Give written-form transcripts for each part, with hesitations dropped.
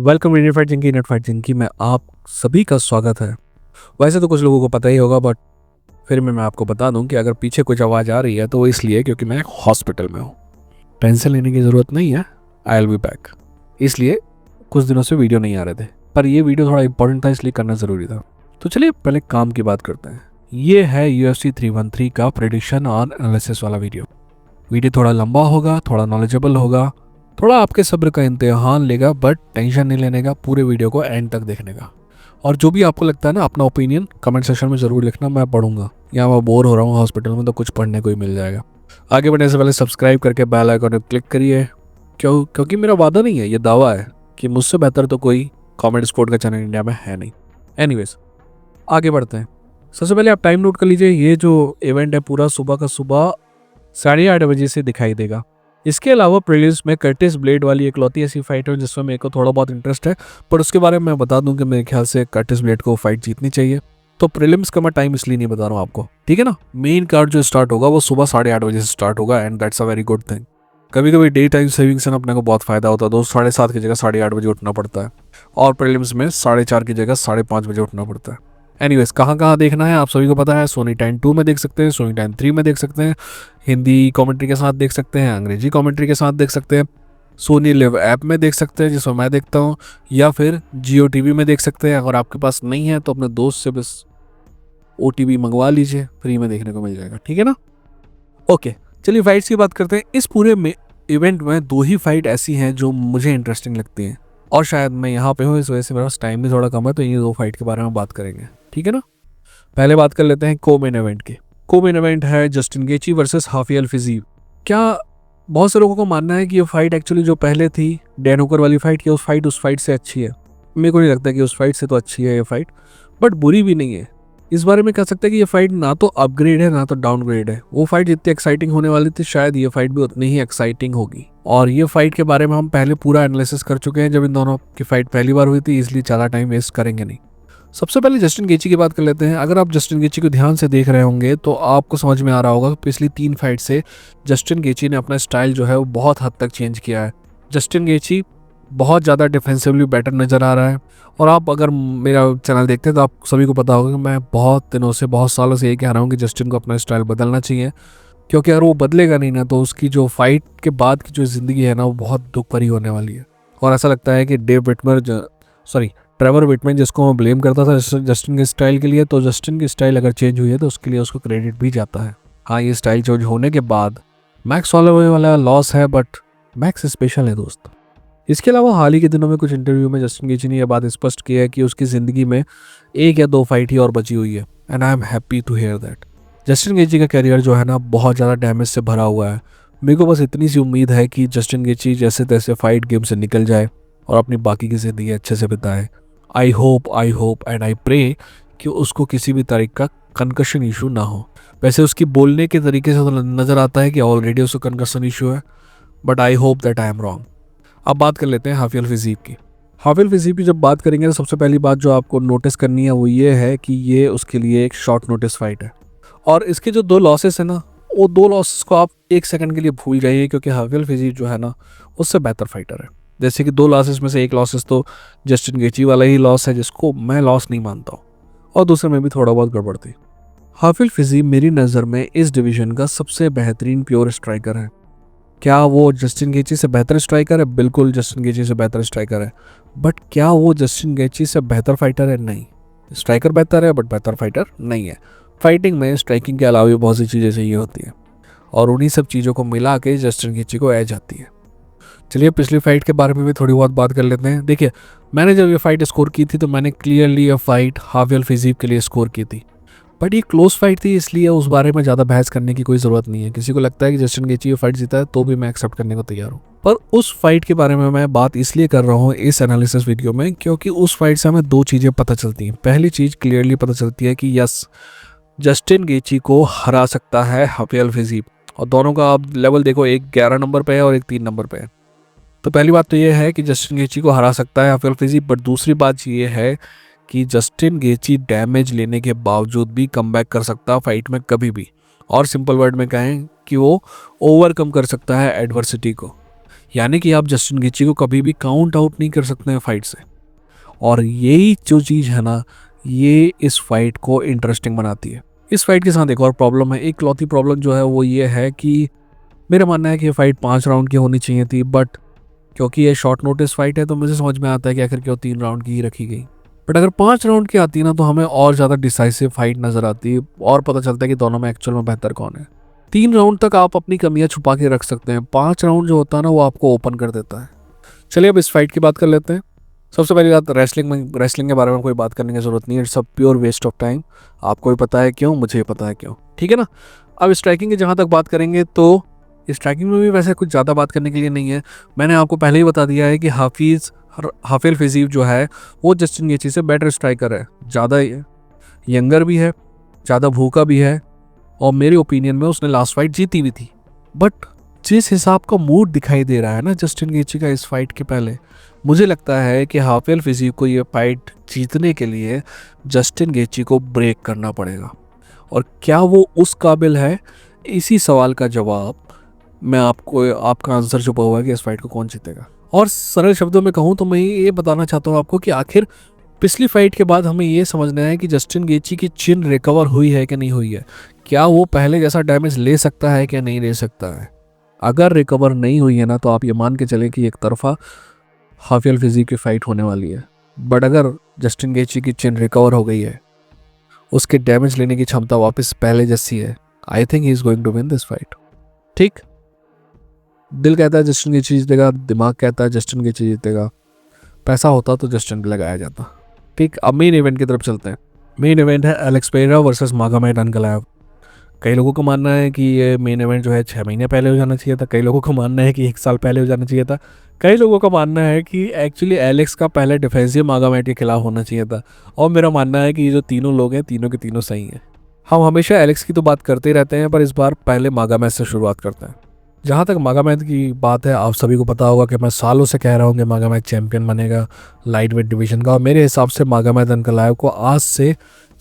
Welcome Indian fight junkie net fight junkie में आप सभी का स्वागत है। वैसे तो कुछ लोगों को पता ही होगा, बट फिर मैं आपको बता दूं कि अगर पीछे कुछ आवाज़ आ रही है तो वो इसलिए क्योंकि मैं एक हॉस्पिटल में हूँ। टेंशन लेने की ज़रूरत नहीं है, आई विल बी बैक। इसलिए कुछ दिनों से वीडियो नहीं आ रहे थे, पर ये वीडियो थोड़ा इंपॉर्टेंट था इसलिए करना ज़रूरी था। तो चलिए पहले काम की बात करते हैं। ये है UFC 313 का प्रेडिक्शन और एनालिसिस वाला वीडियो थोड़ा लंबा होगा, थोड़ा नॉलेजेबल होगा, थोड़ा आपके सब्र का इम्तिहान लेगा, बट टेंशन नहीं लेने का, पूरे वीडियो को एंड तक देखने का। और जो भी आपको लगता है ना, अपना ओपिनियन कमेंट सेक्शन में ज़रूर लिखना, मैं पढ़ूंगा। यहाँ मैं बोर हो रहा हूँ हॉस्पिटल में, तो कुछ पढ़ने को ही मिल जाएगा। आगे बढ़ने से पहले सब्सक्राइब करके बेल आइकन पर क्लिक करिए, क्योंकि मेरा वादा नहीं है, ये दावा है कि मुझसे बेहतर तो कोई कॉमेडी स्पोर्ट का चैनल इंडिया में है नहीं। एनीवेज, आगे बढ़ते हैं। सबसे पहले आप टाइम नोट कर लीजिए, ये जो इवेंट है पूरा सुबह का सुबह 8:30 बजे से दिखाई देगा। इसके अलावा प्रीलिम्स में कर्टिस ब्लेड वाली इकलौती ऐसी फाइट है जिसमें मेरे को थोड़ा बहुत इंटरेस्ट है, पर उसके बारे में मैं बता दूं कि मेरे ख्याल से कर्टिस ब्लेड को फाइट जीतनी चाहिए। तो प्रीलिम्स का मैं टाइम इसलिए नहीं बता रहा हूँ आपको, ठीक है ना। मेन कार्ड जो स्टार्ट होगा वो सुबह 8:30 बजे से स्टार्ट होगा, and that's a very good thing. कभी कभी डे टाइम सेविंग से अपने को बहुत फायदा होता है, दोस्त 7:30 की जगह 8:30 बजे उठना पड़ता है, और प्रीलिम्स में 4:30 की जगह 5:30 बजे उठना पड़ता है। एनीवेज, कहाँ देखना है आप सभी को पता है। सोनी टाइम 2 में देख सकते हैं, सोनी टाइम 3 में देख सकते हैं, हिंदी कमेंट्री के साथ देख सकते हैं, अंग्रेजी कमेंट्री के साथ देख सकते हैं, सोनी लिव ऐप में देख सकते हैं जिसमें मैं देखता हूँ, या फिर जियो टीवी में देख सकते हैं। अगर आपके पास नहीं है तो अपने दोस्त से बस OTP मंगवा लीजिए, फ्री में देखने को मिल जाएगा, ठीक है ना। ओके, चलिए फाइट्स की बात करते हैं। इस पूरे इवेंट में 2 ही फाइट ऐसी हैं जो मुझे इंटरेस्टिंग लगती हैं, और शायद मैं यहाँ पे हूँ इस वजह से मेरा टाइम भी थोड़ा कम है, तो ये 2 फाइट के बारे में बात करेंगे, ठीक है ना। पहले बात कर लेते हैं को-मेन इवेंट की। को-मेन इवेंट है जस्टिन गेची वर्सेस हाफिज अल-फिजीब। क्या बहुत से लोगों को मानना है कि ये फाइट एक्चुअली जो पहले थी डैन हुकर वाली फाइट की, उस फाइट से अच्छी है। मेरे को नहीं लगता कि उस फाइट से तो अच्छी है ये फाइट, बट बुरी भी नहीं है। इस बारे में कह सकते हैं कि ये फाइट ना तो अपग्रेड है ना तो डाउनग्रेड है। वो फाइट जितनी एक्साइटिंग होने वाली थी, शायद ये फाइट भी उतनी ही एक्साइटिंग होगी। और ये फाइट के बारे में हम पहले पूरा एनालिसिस कर चुके हैं जब इन दोनों की फाइट पहली बार हुई थी, इसलिए ज़्यादा टाइम वेस्ट करेंगे नहीं। सबसे पहले जस्टिन गेची की बात कर लेते हैं। अगर आप जस्टिन गेची को ध्यान से देख रहे होंगे तो आपको समझ में आ रहा होगा कि पिछली 3 फाइट से जस्टिन गेची ने अपना स्टाइल जो है वो बहुत हद तक चेंज किया है। जस्टिन गेची बहुत ज़्यादा डिफेंसिवली बेटर नज़र आ रहा है। और आप अगर मेरा चैनल देखते हैं तो आप सभी को पता होगा कि मैं बहुत दिनों से, बहुत सालों से ये कह रहा हूँ कि जस्टिन को अपना स्टाइल बदलना चाहिए, क्योंकि अगर वो बदलेगा नहीं ना तो उसकी जो फाइट के बाद की जो ज़िंदगी है ना वो बहुत दुख भरी होने वाली है। और ऐसा लगता है कि ट्रेवर विटमैन, जिसको मैं ब्लेम करता था जस्टिन के स्टाइल के लिए, तो जस्टिन की स्टाइल अगर चेंज हुई है तो उसके लिए उसको क्रेडिट भी जाता है। हाँ, ये स्टाइल चेंज होने के बाद मैक्स हॉलोवे वाला लॉस है, बट मैक्स स्पेशल है दोस्त। इसके अलावा हाल ही के दिनों में कुछ इंटरव्यू में जस्टिन गेची ने यह बात स्पष्ट की है कि उसकी ज़िंदगी में 1 या 2 फाइट ही और बची हुई है, and I am happy to hear that. Justin Gaethje का करियर जो है ना बहुत ज़्यादा डैमेज से भरा हुआ है। मेरे को बस इतनी सी उम्मीद है कि जस्टिन गेची जैसे तैसे फाइट गेम से निकल जाए और अपनी बाकी की ज़िंदगी अच्छे से बिताए। I hope and I pray कि उसको किसी भी तरह का कंकशन इशू ना हो। वैसे उसकी बोलने के तरीके से तो नज़र आता है कि ऑलरेडी उसको कंकशन इशू है, but I hope that I am wrong. अब बात कर लेते हैं हाफिज अल-फिजीब की। हाफिज अल-फिजीब की जब बात करेंगे तो सबसे पहली बात जो आपको नोटिस करनी है वो ये है कि ये उसके लिए एक शॉर्ट नोटिस फाइट है। और इसके जो 2 लॉसेस है ना, वो 2 लॉसेस को आप 1 सेकंड के लिए भूल जाइए, क्योंकि हाफिज अल-फिजीब जो है ना उससे बेहतर फाइटर है। जैसे कि 2 लॉसेस में से 1 लॉसेस तो जस्टिन गेची वाला ही लॉस है, जिसको मैं लॉस नहीं मानता हूँ, और दूसरे में भी थोड़ा बहुत गड़बड़ थी। हाफिज अल-फिजीब मेरी नज़र में इस डिवीज़न का सबसे बेहतरीन प्योर स्ट्राइकर है। क्या वो जस्टिन गेची से बेहतर स्ट्राइकर है? बिल्कुल जस्टिन गेची से बेहतर स्ट्राइकर है, बट क्या वो जस्टिन गेची से बेहतर फाइटर है? नहीं। स्ट्राइकर बेहतर है बट बेहतर फाइटर नहीं है। फाइटिंग में स्ट्राइकिंग के अलावा भी बहुत सी चीज़ें चाहिए होती हैं, और उन्हीं सब चीज़ों को मिला के जस्टिन गेची को एज आती है। चलिए पिछली फाइट के बारे में भी थोड़ी बहुत बात कर लेते हैं। देखिए, मैंने जब ये फाइट स्कोर की थी तो मैंने क्लियरली ये फाइट हाफिज अल-फिजीब के लिए स्कोर की थी, बट ये क्लोज फाइट थी, इसलिए उस बारे में ज़्यादा बहस करने की कोई ज़रूरत नहीं है। किसी को लगता है कि जस्टिन गेची ये फाइट जीता है तो भी मैं एक्सेप्ट करने को तैयार हूँ, पर उस फाइट के बारे में मैं बात इसलिए कर रहा हूँ इस एनालिसिस वीडियो में, क्योंकि उस फाइट से हमें 2 चीज़ें पता चलती हैं। पहली चीज़ क्लियरली पता चलती है कि यस, जस्टिन गेची को हरा सकता है हाफिज अल-फिजीब, और दोनों का आप लेवल देखो, एक 11 नंबर पे है और एक 3 नंबर पे है। तो पहली बात तो ये है कि जस्टिन गेची को हरा सकता है हाफिज अल-फिजीब, बट दूसरी बात ये है कि जस्टिन गेची डैमेज लेने के बावजूद भी कमबैक कर सकता फाइट में कभी भी, और सिंपल वर्ड में कहें कि वो ओवरकम कर सकता है एडवर्सिटी को। यानी कि आप जस्टिन गेची को कभी भी काउंट आउट नहीं कर सकते हैं फाइट से। और यही जो चीज़ है ना, ये इस फाइट को इंटरेस्टिंग बनाती है। इस फाइट के साथ एक और प्रॉब्लम है, एक लौती प्रॉब्लम जो है वो ये है कि मेरा मानना है कि ये फाइट 5 राउंड की होनी चाहिए थी, बट क्योंकि ये शॉर्ट नोटिस फाइट है तो मुझे समझ में आता है कि आखिर क्यों 3 राउंड की ही रखी गई। बट अगर 5 राउंड की आती ना तो हमें और ज़्यादा डिसाइसिव फाइट नज़र आती है और पता चलता है कि दोनों में एक्चुअल में बेहतर कौन है। 3 राउंड तक आप अपनी कमियां छुपा के रख सकते हैं, 5 राउंड जो होता है ना वो आपको ओपन कर देता है। चलिए अब इस फाइट की बात कर लेते हैं। सबसे पहली बात, रेसलिंग के बारे में कोई बात करने की ज़रूरत नहीं है, it's a pure waste of time. आपको भी पता है क्यों, मुझे भी पता है क्यों, ठीक है ना। अब स्ट्राइकिंग की जहाँ तक बात करेंगे तो स्ट्राइकिंग में भी वैसे कुछ ज़्यादा बात करने के लिए नहीं है। मैंने आपको पहले ही बता दिया है कि हाफिल फिजीव जो है वो जस्टिन गेची से बेटर स्ट्राइकर है, ज़्यादा यंगर भी है, ज़्यादा भूखा भी है, और मेरे ओपिनियन में उसने लास्ट फाइट जीती भी थी। बट जिस हिसाब का मूड दिखाई दे रहा है ना जस्टिन गेची का इस फाइट के पहले, मुझे लगता है कि हाफिल फिजीव को ये फाइट जीतने के लिए जस्टिन गेची को ब्रेक करना पड़ेगा। और क्या वो उस काबिल है, इसी सवाल का जवाब मैं आपको, आपका आंसर छुपा हुआ है कि इस फाइट को कौन जीतेगा। और सरल शब्दों में कहूँ तो मैं ये बताना चाहता हूँ आपको कि आखिर पिछली फाइट के बाद हमें ये समझना है कि जस्टिन गेची की चिन रिकवर हुई है कि नहीं हुई है, क्या वो पहले जैसा डैमेज ले सकता है कि नहीं ले सकता है। अगर रिकवर नहीं हुई है ना तो आप ये मान के चलें कि एक तरफा हाफिल फिजीव की फाइट होने वाली है। बट अगर जस्टिन गेची की चिन रिकवर हो गई है, उसके डैमेज लेने की क्षमता वापस पहले जैसी है, I think he is going to win this fight. ठीक, दिल कहता है जस्टिन गेची जीतेगा, दिमाग कहता है जस्टिन गेची जीतेगा, पैसा होता तो जस्टिन पे लगाया जाता। ठीक, अब मेन इवेंट की तरफ चलते हैं। मेन इवेंट है एलेक्स पेरेरा वर्सेस मागोमेड अनकलायव। कई लोगों का मानना है कि ये मेन इवेंट जो है 6 महीने पहले हो जाना चाहिए था, कई लोगों का मानना है कि 1 साल पहले हो जाना चाहिए था, कई लोगों का मानना है कि एक्चुअली एलेक्स का पहले डिफेंसिव मागोमेड के खिलाफ होना चाहिए था। और मेरा मानना है कि ये जो तीनों लोग हैं, तीनों के तीनों सही हैं। हम हमेशा एलेक्स की तो बात करते ही रहते हैं, पर इस बार पहले मागोमेड से शुरुआत करते हैं। जहाँ तक मागोमेड की बात है, आप सभी को पता होगा कि मैं सालों से कह रहा हूँ कि मागोमेड चैंपियन बनेगा लाइट वेट डिवीजन का। और मेरे हिसाब से मागोमेड अनकलायव को आज से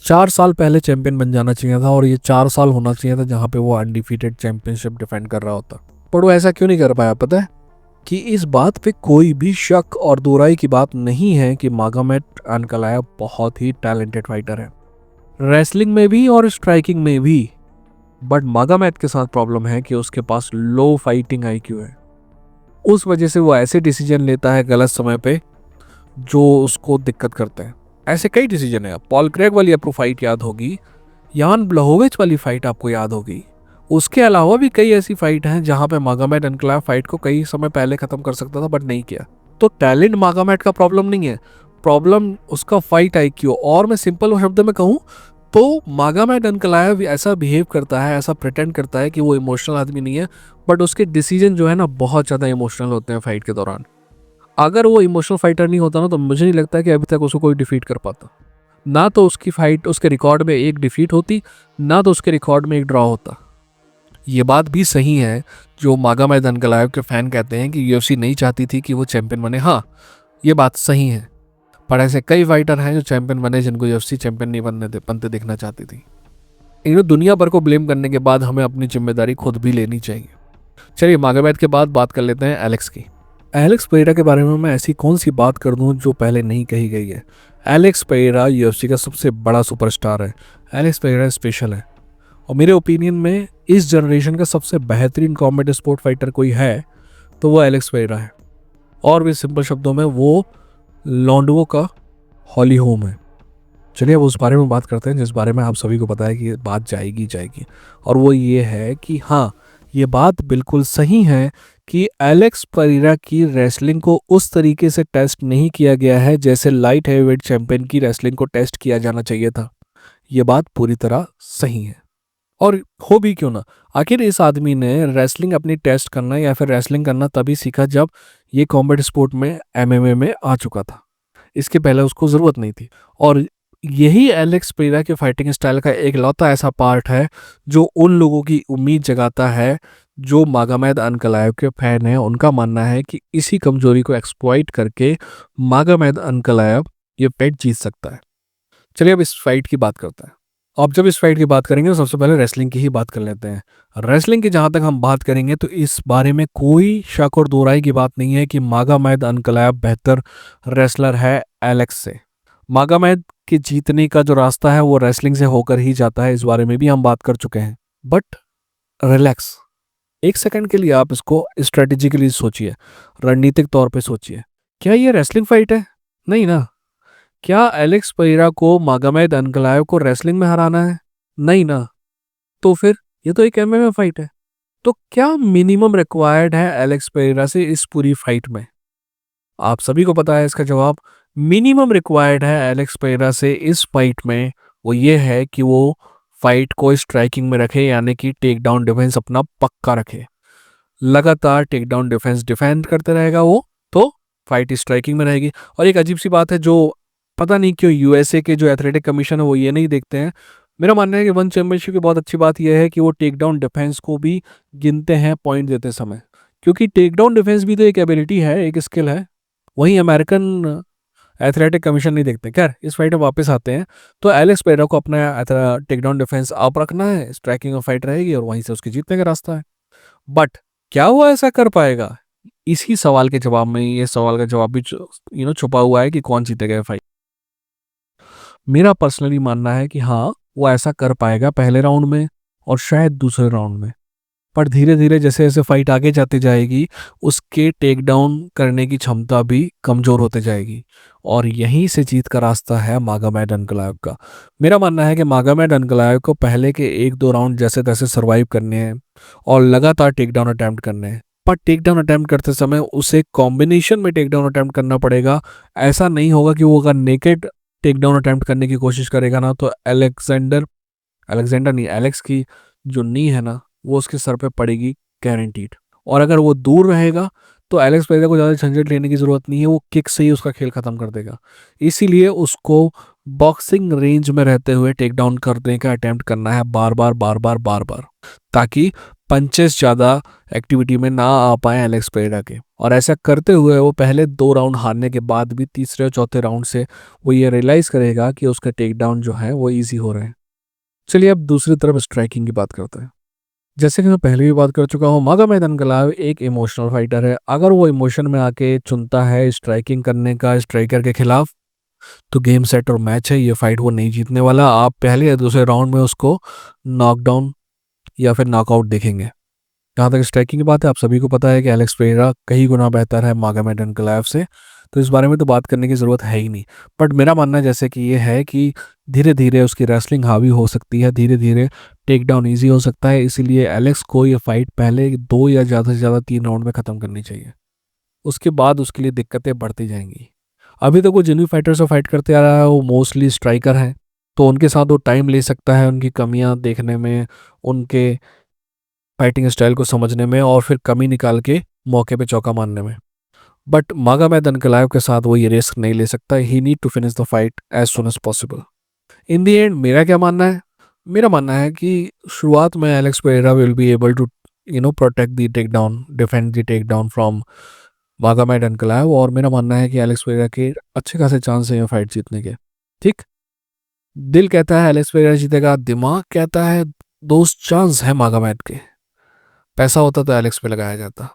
4 साल पहले चैंपियन बन जाना चाहिए था, और ये 4 साल होना चाहिए था जहाँ पे वो अनडिफीटेड चैंपियनशिप डिफेंड कर रहा होता। पर वो ऐसा क्यों नहीं कर पाया, पता है कि इस बात पे कोई भी शक और दोहराई की बात नहीं है कि मागोमेड अनकलायव बहुत ही टैलेंटेड फाइटर है, रेसलिंग में भी और स्ट्राइकिंग में भी। बट मागोमेड के साथ प्रॉब्लम है कि उसके पास लो फाइटिंग आईक्यू है। उस वजह से वो ऐसे डिसीजन लेता है गलत समय पे जो उसको दिक्कत करते हैं। ऐसे कई डिसीजन है। पॉल क्रेग वाली आपको फाइट याद होगी, यान ब्लहोविच वाली फाइट आपको याद होगी। उसके अलावा भी कई ऐसी फाइट हैं जहां पे मागोमेड अनकलायव फाइट को कई समय पहले खत्म कर सकता था बट नहीं किया। तो टैलेंट मागोमेड का प्रॉब्लम नहीं है, प्रॉब्लम उसका फाइट आईक्यू। और मैं सिंपल शब्द में कहूँ तो मागोमेड अनकलायव ऐसा बिहेव करता है, ऐसा प्रिटेंड करता है कि वो इमोशनल आदमी नहीं है, बट उसके डिसीजन जो है ना बहुत ज़्यादा इमोशनल होते हैं फाइट के दौरान। अगर वो इमोशनल फाइटर नहीं होता ना तो मुझे नहीं लगता कि अभी तक उसको कोई डिफीट कर पाता। ना तो उसकी फाइट, उसके रिकॉर्ड में एक डिफीट होती, ना तो उसके रिकॉर्ड में एक ड्रॉ होता। ये बात भी सही है जो मागोमेड अनकलायव के फैन कहते हैं कि यूएफसी नहीं चाहती थी कि वो चैंपियन बने। हाँ, ये बात सही है, पर ऐसे कई फाइटर हैं जो चैंपियन बने जिनको यूएफसी चैंपियन नहीं बनते देखना चाहती थी। इन्हें दुनिया भर को ब्लेम करने के बाद हमें अपनी जिम्मेदारी खुद भी लेनी चाहिए। चलिए मागोमेड के बाद बात कर लेते हैं एलेक्स की। एलेक्स पेरेरा के बारे में मैं ऐसी कौन सी बात कर दूं जो पहले नहीं कही गई है। एलेक्स पेरेरा यूएफसी का सबसे बड़ा सुपरस्टार है। एलेक्स पेरेरा स्पेशल है, और मेरे ओपिनियन में इस जनरेशन का सबसे बेहतरीन कॉम्बैट स्पोर्ट फाइटर कोई है तो वो एलेक्स पेरेरा है। और भी सिंपल शब्दों में वो लॉन्डवो का हॉली होम है। चलिए अब उस बारे में बात करते हैं जिस बारे में आप सभी को पता है कि बात जाएगी, और वो ये है कि हाँ, ये बात बिल्कुल सही है कि एलेक्स पेरेरा की रेसलिंग को उस तरीके से टेस्ट नहीं किया गया है जैसे लाइट हैवीवेट चैंपियन की रेसलिंग को टेस्ट किया जाना चाहिए था। ये बात पूरी तरह सही है, और हो भी क्यों ना। आखिर इस आदमी ने रेसलिंग अपनी टेस्ट करना या फिर रेसलिंग करना तभी सीखा जब ये कॉम्बैट स्पोर्ट में एमएमए में आ चुका था। इसके पहले उसको ज़रूरत नहीं थी। और यही एलेक्स पेरेरा के फाइटिंग स्टाइल का एक लौता ऐसा पार्ट है जो उन लोगों की उम्मीद जगाता है जो मागोमेड अनकलायव के फैन हैं। उनका मानना है कि इसी कमजोरी को एक्सप्लॉइट करके मागोमेड अनकलायव ये फाइट जीत सकता है। चलिए अब इस फाइट की बात करते हैं। अब जब इस फाइट की बात करेंगे तो सबसे पहले रेसलिंग की ही बात कर लेते हैं। रेसलिंग की जहाँ तक हम बात करेंगे तो इस बारे में कोई शक और दो राय की बात नहीं है कि मागोमेद अनकलायव बेहतर रेसलर है एलेक्स से। मागोमेद के जीतने का जो रास्ता है वो रेसलिंग से होकर ही जाता है, इस बारे में भी हम बात कर चुके हैं। बट रिलैक्स, एक सेकंड के लिए आप इसको स्ट्रेटेजिकली सोचिए, रणनीतिक तौर पे सोचिए। क्या ये रेसलिंग फाइट है? नहीं ना। क्या एलेक्स पेरेरा को मागोमेद अनकलायव को रेसलिंग में हराना है? नहीं ना। तो फिर ये तो एक एमएमए फाइट है। तो क्या मिनिमम रिक्वायर्ड है एलेक्स पेरेरा से इस पूरी फाइट में? आप सभी को पता है इसका जवाब। मिनिमम रिक्वायर्ड है एलेक्स पेरेरा से इस फाइट में, वो ये है कि वो फाइट को स्ट्राइकिंग में रखे, यानी कि टेक डाउन डिफेंस अपना पक्का रखे। लगातार टेक डाउन डिफेंस डिफेंड करते रहेगा वो, तो फाइट स्ट्राइकिंग में रहेगी। और एक अजीब सी बात है जो पता नहीं क्यों यूएसए के जो एथलेटिक कमीशन है वो ये नहीं देखते हैं। मेरा मानना है कि वन चैंपियनशिप की बहुत अच्छी बात यह है कि वो टेक डाउन डिफेंस को भी गिनते हैं पॉइंट देते समय, क्योंकि टेक डाउन डिफेंस भी तो एक एबिलिटी है, एक स्किल है। वहीं अमेरिकन एथलेटिक कमीशन नहीं देखते। खैर, इस फाइट में वापस आते हैं। तो एलेक्स पेरेरा को अपना टेक डाउन डिफेंस अप रखना है, स्ट्राइकिंग में फाइट रहेगी और वहीं से उसके जीतने का रास्ता है। बट क्या वो ऐसा कर पाएगा? इसी सवाल के जवाब में ये सवाल का जवाब भी छुपा हुआ है कि कौन जीतेगा फाइट। मेरा पर्सनली मानना है कि हाँ, वो ऐसा कर पाएगा पहले राउंड में और शायद दूसरे राउंड में। पर धीरे धीरे जैसे जैसे फाइट आगे जाती जाएगी उसके टेक डाउन करने की क्षमता भी कमजोर होते जाएगी, और यहीं से जीत का रास्ता है मागोमेड अनकलायव का। मेरा मानना है कि मागोमेड अनकलायव को पहले के एक दो राउंड जैसे तैसे सरवाइव करने हैं और लगातार टेक डाउन अटैम्प्ट करने हैं। पर टेक डाउन अटैम्प्ट करते समय उसे कॉम्बिनेशन में टेक डाउन अटैम्प्ट करना पड़ेगा। ऐसा नहीं होगा कि वो अगर नेकेड टेक डाउन अटैम्प्ट करने की कोशिश करेगा ना तो अलेक्जेंडर नहीं, एलेक्स की जो नी है ना वो उसके सर पे पड़ेगी गारंटीड। और अगर वो दूर रहेगा तो एलेक्स पेरेरा को ज़्यादा झंझट लेने की ज़रूरत नहीं है, वो किक से ही उसका खेल ख़त्म कर देगा। इसीलिए उसको बॉक्सिंग रेंज में रहते हुए टेक डाउन करने का अटेम्प्ट करना है, बार बार बार बार बार बार, ताकि पंचेस ज़्यादा एक्टिविटी में ना आ पाए एलेक्स पेरेरा के। और ऐसा करते हुए वो पहले दो राउंड हारने के बाद भी तीसरे और चौथे राउंड से वो ये रियलाइज़ करेगा कि उसका टेक डाउन जो है वो ईजी हो रहे हैं। चलिए अब दूसरी तरफ स्ट्राइकिंग की बात करते हैं। जैसे कि मैं पहले भी बात कर चुका हूँ, मागोमेद अनकलायव एक इमोशनल फाइटर है। अगर वो इमोशन में आके चुनता है स्ट्राइकिंग करने का स्ट्राइकर के खिलाफ, तो गेम सेट और मैच है, ये फाइट वो नहीं जीतने वाला। आप पहले या दूसरे राउंड में उसको नॉकडाउन या फिर नॉकआउट देखेंगे। जहाँ तक स्ट्राइकिंग की बात है, आप सभी को पता है कि एलेक्स पेरेरा कई गुना बेहतर है मागोमेड अनकलायव से, तो इस बारे में तो बात करने की ज़रूरत है ही नहीं। बट मेरा मानना जैसे कि ये है कि धीरे धीरे उसकी रेसलिंग हावी हो सकती है, धीरे धीरे टेक डाउन ईजी हो सकता है। इसीलिए एलेक्स को ये फाइट पहले दो या ज़्यादा से ज़्यादा तीन राउंड में ख़त्म करनी चाहिए। उसके बाद उसके लिए दिक्कतें बढ़ती जाएंगी। अभी तक वो जिन भी फाइटर से फाइट करते आ रहा है वो मोस्टली स्ट्राइकर हैं, तो उनके साथ वो टाइम ले सकता है उनकी कमियां देखने में, उनके फाइटिंग स्टाइल को समझने में और फिर कमी निकाल के मौके पे चौका मारने में। बट मागोमेद अनकलायव के साथ वो ये रिस्क नहीं ले सकता। He need to finish the fight as soon as possible. In the end मेरा क्या मानना है? मेरा मानना है कि शुरुआत में Alex Pereira will be able to protect the take down, defend the take down from Magomed Ankalaev, और मेरा मानना है कि एलेक्स पेरेरा के अच्छे खासे चांस हैं ये फाइट जीतने के। ठीक, दिल कहता है एलेक्स पेरेरा जीतेगा, दिमाग कहता है दोस्त चांस है मागोमेड के। पैसा होता तो एलेक्स पे लगाया जाता।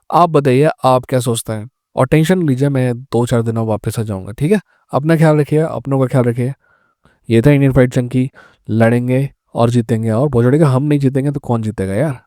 आप बताइए आप क्या सोचते हैं? और टेंशन लीजिए, मैं 2-4 दिनों में वापस आ जाऊंगा, ठीक है? अपना ख्याल रखिए, अपनों का ख्याल रखिए। ये था इंडियन फाइट चंकी। लड़ेंगे और जीतेंगे, और भोजड़े का हम नहीं जीतेंगे तो कौन जीतेगा यार।